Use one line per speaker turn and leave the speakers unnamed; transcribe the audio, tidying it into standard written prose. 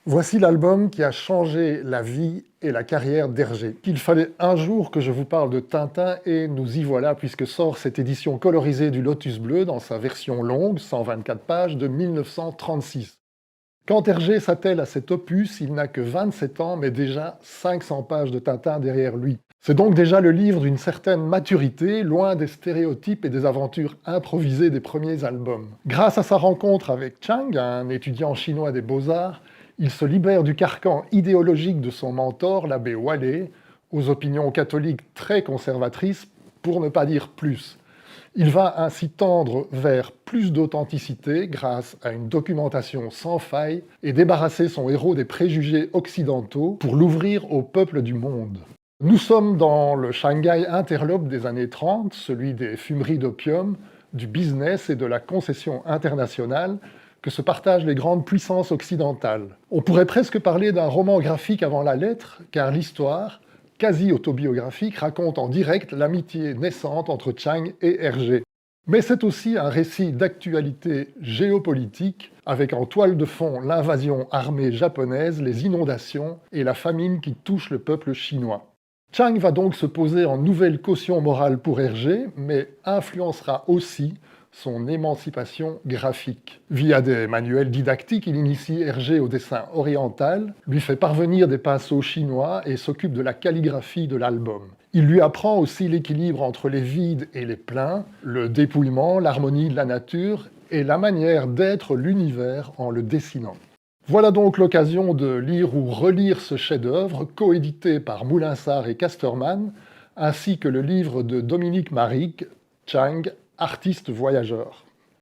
Voici l'album qui a changé la vie et la carrière d'Hergé. Il fallait un jour que je vous parle de Tintin et nous y voilà puisque sort cette édition colorisée du Lotus Bleu dans sa version longue, 124 pages, de 1936. Quand Hergé s'attelle à cet opus, il n'a que 27 ans mais déjà 500 pages de Tintin derrière lui. C'est donc déjà le livre d'une certaine maturité, loin des stéréotypes et des aventures improvisées des premiers albums. Grâce à sa rencontre avec Chang, un étudiant chinois des beaux-arts, il se libère du carcan idéologique de son mentor, l'abbé Wallet, aux opinions catholiques très conservatrices, pour ne pas dire plus. Il va ainsi tendre vers plus d'authenticité grâce à une documentation sans faille et débarrasser son héros des préjugés occidentaux pour l'ouvrir au peuple du monde. Nous sommes dans le Shanghai interlope des années 30, celui des fumeries d'opium, du business et de la concession internationale que se partagent les grandes puissances occidentales. On pourrait presque parler d'un roman graphique avant la lettre, car l'histoire, quasi autobiographique, raconte en direct l'amitié naissante entre Chang et Hergé. Mais c'est aussi un récit d'actualité géopolitique, avec en toile de fond l'invasion armée japonaise, les inondations et la famine qui touche le peuple chinois. Chang va donc se poser en nouvelle caution morale pour Hergé, mais influencera aussi son émancipation graphique. Via des manuels didactiques, il initie Hergé au dessin oriental, lui fait parvenir des pinceaux chinois et s'occupe de la calligraphie de l'album. Il lui apprend aussi l'équilibre entre les vides et les pleins, le dépouillement, l'harmonie de la nature et la manière d'être l'univers en le dessinant. Voilà donc l'occasion de lire ou relire ce chef-d'œuvre, coédité par Moulinsart et Casterman, ainsi que le livre de Dominique Maric, Chang, artiste voyageur.